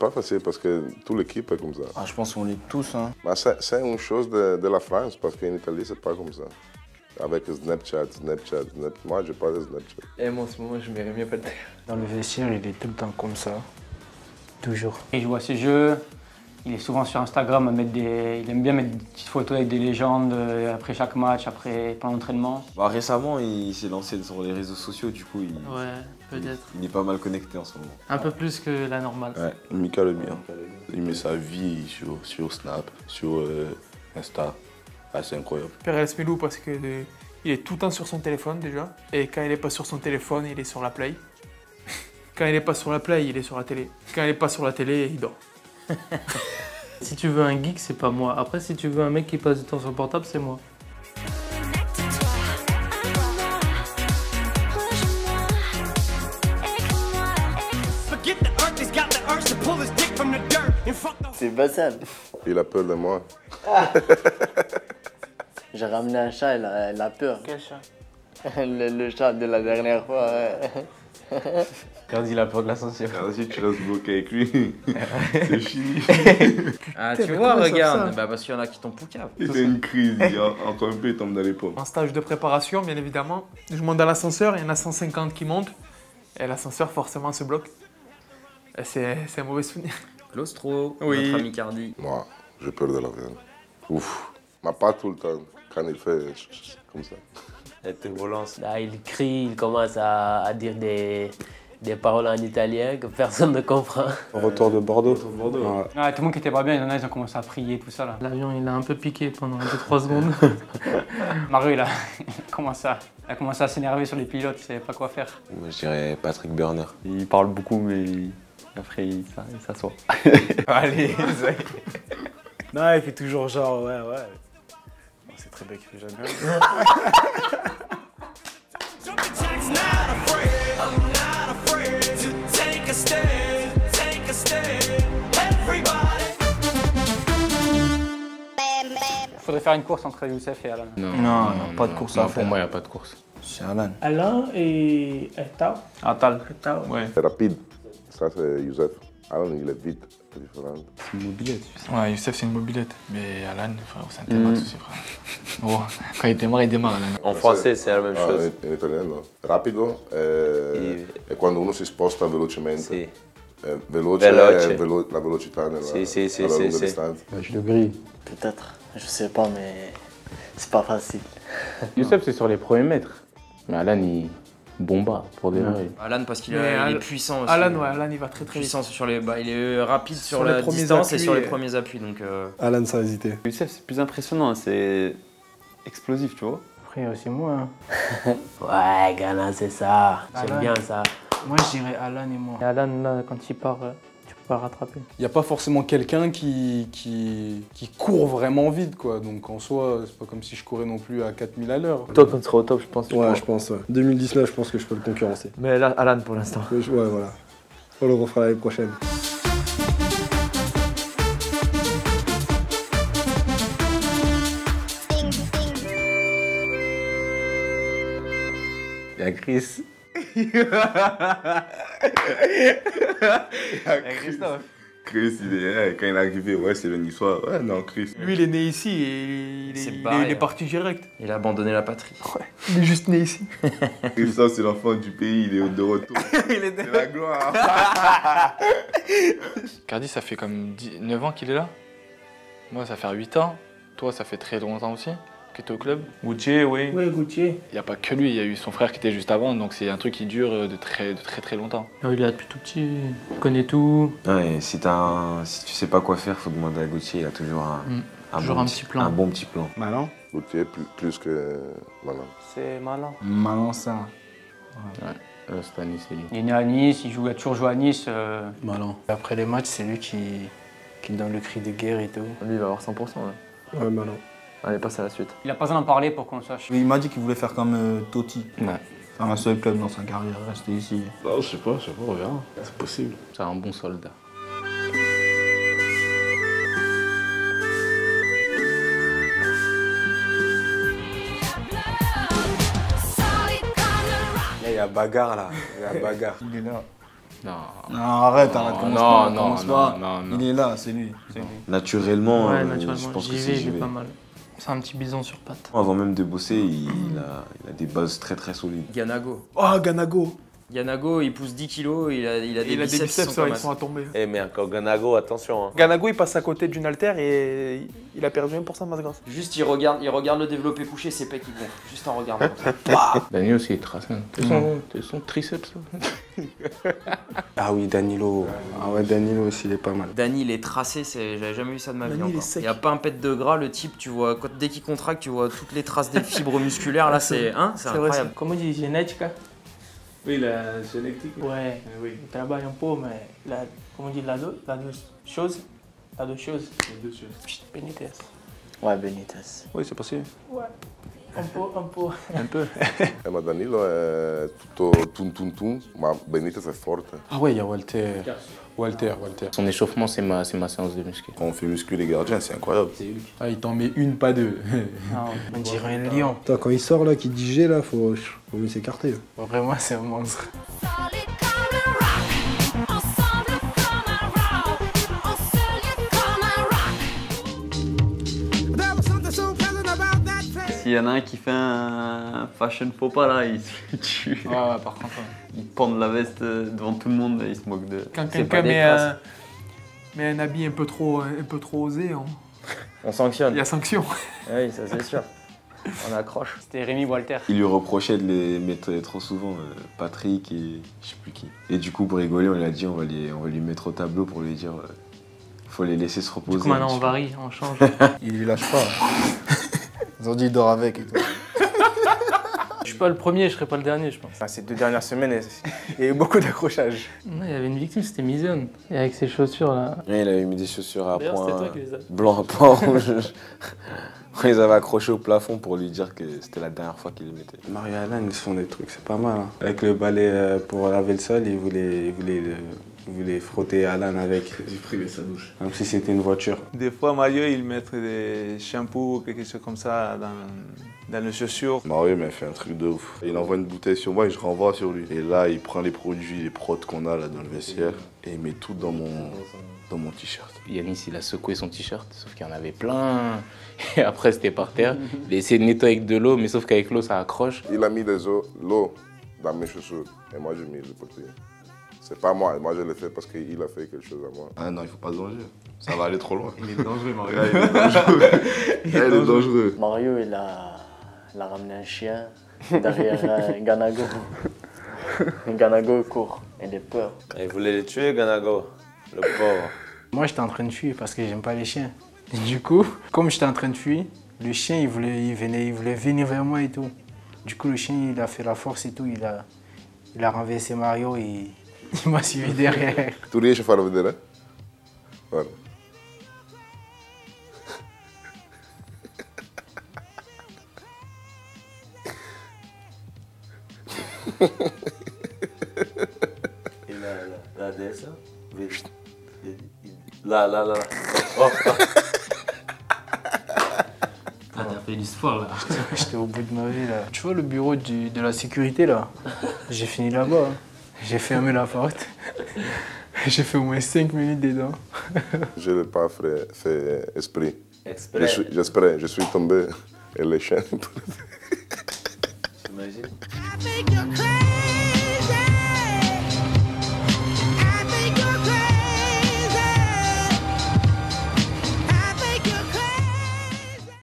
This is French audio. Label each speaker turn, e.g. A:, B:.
A: pas facile parce que toute l'équipe est comme ça.
B: Ah, je pense qu'on l'est tous. Hein.
A: C'est une chose de la France parce qu'en Italie, c'est pas comme ça. Avec Snapchat. Moi, j'ai pas de Snapchat.
C: Et moi, en ce moment, je m'aimerais mieux pas le faire.
B: Dans le vestiaire, il est tout le temps comme ça. Toujours.
D: Il joue à ses jeux. Il est souvent sur Instagram à mettre des... Il aime bien mettre des petites photos avec des légendes après chaque match, pendant l'entraînement.
C: Bah, récemment, il s'est lancé sur les réseaux sociaux, du coup,
E: Ouais, peut-être.
C: il est pas mal connecté en ce moment.
E: Un peu plus que la normale.
F: Ouais, Mika le bien. Il met sa vie sur Snap, sur Insta. Ah, c'est incroyable.
G: Perez Melou parce que il est tout le temps sur son téléphone déjà. Et quand il n'est pas sur son téléphone, il est sur la play. Quand il n'est pas sur la play, il est sur la télé. Quand il n'est pas sur la télé, il dort.
E: Si tu veux un geek, c'est pas moi. Après, si tu veux un mec qui passe du temps sur le portable, c'est moi.
H: C'est Bassam.
A: Il a peur de moi.
H: J'ai ramené un chat, il a peur.
E: Quel chat?
H: Le chat de la dernière fois. Ouais.
C: Quand il a peur de l'ascenseur.
F: Si tu restes bloqué avec lui, c'est fini.
C: Ah, tu vois, regarde, bah, parce qu'il y en a qui tombent poucave.
F: C'est une crise, encore un peu, il tombe dans les pommes.
G: En stage de préparation, bien évidemment, je monte dans l'ascenseur, il y en a 150 qui montent. Et l'ascenseur, forcément, se bloque. Et c'est un mauvais souvenir.
C: Claustro,
G: Oui.
C: notre ami Cardi.
A: Moi, j'ai peur de l'avion. Ouf. Mais pas tout le temps. Quand il fait comme ça.
C: La turbulence.
H: Là, il crie, il commence à dire des paroles en italien que personne ne comprend.
B: Retour de Bordeaux.
D: Ouais, tout le monde qui était pas bien, il y en a, ils ont commencé à prier, tout ça là.
E: L'avion, il a un peu piqué pendant 2-3 secondes.
D: Mario, il a commencé à s'énerver sur les pilotes, il savait pas quoi faire.
C: Moi, je dirais Patrick Berner.
I: Il parle beaucoup, mais après, il s'assoit.
B: Allez, non, il fait toujours genre, ouais. Bon, c'est très bec, j'aime bien.
D: Il faudrait faire une course entre Youssef et Alan.
B: Non, pas de course à faire.
C: Pour moi, il n'y a pas de course.
B: C'est Alan.
E: Alain et Tao.
D: Atal.
E: Ouais.
A: C'est rapide. Ça, c'est Youssef. Alan, il est vite. C'est différent.
I: C'est une mobilette.
G: Ouais, Youssef, c'est une mobilette. Mais Alan, frère, c'est un témoin de souci, frère. Bon, quand il démarre, Alan.
C: En français, c'est la même chose.
A: In italiano. Rapido è quando uno si sposta velocemente.
C: Sì.
A: Veloce
C: Veloce.
A: è la velocità nella
C: Sì,
A: alla lunga
C: sì.
A: distanza.
I: Je le grille.
H: Peut-être, je sais pas, mais c'est pas facile.
I: Youssef, c'est sur les premiers mètres. Mais Alan, il bomba pour des vrais.
C: Alan, parce qu'il
G: Mais
C: est puissant aussi.
G: Alan, il va très vite.
C: Puissant sur les... il est rapide sur,
G: Sur les
C: la
G: premiers
C: distance et
G: appuis,
C: sur les
G: et-
C: premiers appuis. Donc,
B: Alan, ça a hésité.
I: Youssef, c'est plus impressionnant, c'est explosif, tu vois.
E: Après, il y a aussi moi. Hein.
H: Ouais, Ghana, c'est ça.
E: Alan.
H: J'aime bien ça.
E: Moi, je dirais Alan et moi. Et Alan, là, quand il part, tu peux pas le rattraper.
J: Il n'y a pas forcément quelqu'un qui court vraiment vite, quoi. Donc en soi, c'est pas comme si je courais non plus à 4000 à l'heure.
I: Toi, quand tu seras au top, je pense que tu
B: Ouais,
I: pourras.
B: je pense, ouais. 2019, je pense que je peux le concurrencer.
I: Mais là, Alan, pour l'instant.
B: Ouais, voilà. On le refera l'année prochaine.
I: Il y a Chris.
F: Christophe. Chris, quand il est arrivé, ouais, c'est le niçois. Ouais, non, Chris.
G: Lui, il est né ici et il est parti direct.
C: il a abandonné la patrie.
G: Il est juste né ici.
F: Christophe, c'est l'enfant du pays, il est de retour. C'est la gloire.
K: Cardi, ça fait comme 9 ans qu'il est là. Moi, ça fait 8 ans. Toi, ça fait très longtemps aussi que tu es au club. Gauthier, oui.
E: Oui, Gauthier.
K: Il n'y a pas que lui, il y a eu son frère qui était juste avant, donc c'est un truc qui dure de très longtemps.
E: Il est là depuis tout petit, il connaît tout.
C: Ouais, si tu sais pas quoi faire, faut demander à Gauthier. Il a toujours
E: Toujours un petit plan.
C: Un bon petit plan.
B: Malin.
A: Gauthier plus que Malan.
D: C'est malin.
B: Malin, ça.
I: Ouais. Cette année, c'est lui.
D: Il est né à Nice, il a toujours joué à Nice.
B: Malin.
E: Après les matchs, c'est lui qui donne le cri de guerre et tout.
I: Lui, il va avoir 100%. Là.
B: Ouais, malin.
I: Allez, passe à la suite.
D: Il a pas besoin d'en parler pour qu'on le sache.
B: Il m'a dit qu'il voulait faire comme Totti.
I: Ouais.
B: Faire un seul club dans sa carrière, rester ici.
F: Non, je sais pas, on verra. C'est possible.
I: C'est un bon soldat.
B: Là, il y a bagarre, là. Il y a bagarre.
J: Il est là.
I: Non.
B: Non, arrête,
I: Non,
B: commence
I: non,
B: pas,
I: non,
B: commence
I: non,
B: pas.
I: non, non.
B: Il est là, c'est lui.
C: Naturellement,
E: Ouais,
C: je
E: naturellement.
C: pense que
E: JV,
C: c'est
E: il est
C: JV.
E: pas mal. C'est un petit bison sur pattes.
C: Avant même de bosser, il a des bases très très solides.
L: Ganago.
G: Oh, Ganago.
L: Ganago, il pousse 10 kilos, il a des biceps qui sont
G: ça,
L: pas
G: ils
L: mal.
G: sont à tomber.
M: Eh mais encore Ganago, attention. Hein.
G: Ganago, il passe à côté d'une haltère et il a perdu 1% de masse grasse.
L: Juste, il regarde le développé couché, ses pecs, ils gonflent. Juste en regardant comme ça.
I: Danilo aussi, il trace. T'es son triceps, là.
J: Ah oui, Danilo. Ah ouais, Danilo aussi, il est pas mal.
L: Dany, il est tracé, j'avais jamais vu ça de ma vie
G: Dany, il est
L: encore.
G: sec.
L: Il n'y a pas un pet de gras, le type, tu vois, dès qu'il contracte, tu vois toutes les traces des fibres musculaires, là, c'est incroyable.
E: Comment on dit génétique?
C: Oui, la génétique.
E: Ouais,
C: Oui.
E: il travaille un peu, mais comment on dit la deux choses? La deux choses. Benitez.
B: Ouais, Benitez.
J: Oui, c'est possible.
E: Ouais. Un peu.
J: Un peu.
A: Ma Danilo è tutto tum. Ma Benitez è forte.
J: Ah ouais, il y a Walter. Walter.
I: Son échauffement, c'est ma séance de muscu.
F: Quand on fait muscu les gardiens, c'est incroyable.
J: Ah, il t'en met une, pas deux.
E: On dirait un lion.
N: Putain, quand il sort là, qu'il dit G là, faut mieux s'écarter.
E: Vraiment, c'est un monstre.
L: S'il y en a un qui fait un fashion faux pas là, il se tue.
E: Ouais, par contre.
L: Il pend la veste devant tout le monde et il se moque de.
G: Quand
L: C'est
G: quelqu'un
L: pas des traces.
G: met un habit un peu trop osé,
L: On sanctionne.
G: il y a sanction.
L: Oui, ça c'est sûr. On accroche.
D: C'était Rémi Walter.
C: Il lui reprochait de les mettre trop souvent, Patrick et je sais plus qui. Et du coup, pour rigoler, on lui a dit on va lui mettre au tableau pour lui dire faut les laisser se reposer.
E: Du coup, maintenant, on varie, on change.
B: Il lui lâche pas. Ils ont dit il dort avec et tout.
E: Je suis pas le premier, je serai pas le dernier, je pense.
B: Ces 2 dernières semaines, il y a eu beaucoup d'accrochages.
E: Non, il y avait une victime, c'était Mizone. Et avec ses chaussures là.
C: Ouais, il avait mis des chaussures à
E: D'ailleurs, c'était
C: point
E: toi qui les as.
C: blanc à point rouge. On les avait accrochés au plafond pour lui dire que c'était la dernière fois qu'il les mettait.
J: Mario et Alan, ils se font des trucs, c'est pas mal. Hein. Avec le balai pour laver le sol, il voulait frotter Alan avec.
C: J'ai pris sa douche.
J: Comme si c'était une voiture.
O: Des fois, Mario, il met des shampoings ou quelque chose comme ça dans les chaussures.
F: Mario m'a fait un truc de ouf. Il envoie une bouteille sur moi et je renvoie sur lui. Et là, il prend les produits, les prods qu'on a là dans le vestiaire et il met tout dans mon t-shirt.
I: Yanis, il a secoué son t-shirt, sauf qu'il y en avait plein. Et après, c'était par terre. Il a essayé de nettoyer avec de l'eau, mais sauf qu'avec l'eau, ça accroche.
A: Il a mis l'eau dans mes chaussures et moi j'ai mis le portier. C'est pas moi je l'ai fait parce qu'il a fait quelque chose à moi.
F: Ah non, il faut pas se venger. Ça va aller trop loin.
C: Il est dangereux, Mario.
F: Il est dangereux. Il est dangereux.
H: Mario, il a ramené un chien derrière Ganago. Ganago court, il a peur.
M: Il voulait les tuer, Ganago, le pauvre.
B: Moi, j'étais en train de fuir parce que j'aime pas les chiens. Et du coup, comme j'étais en train de fuir, le chien, il voulait venir vers moi et tout. Du coup, le chien, il a fait la force et tout. Il a renversé Mario et il m'a suivi derrière.
A: Tu riesci a farlo vedere? Guarda.
M: E la destra? Vedi? Là. Oh.
E: Ah, t'as fait l'histoire là.
B: J'étais au bout de ma vie là. Tu vois le bureau de la sécurité là? J'ai fini là-bas. Hein. J'ai fermé la porte. J'ai fait au moins 5 minutes dedans.
A: Je l'ai pas fait esprit.
M: Exprès.
A: Je suis tombé et les chiens.
M: T'imagines?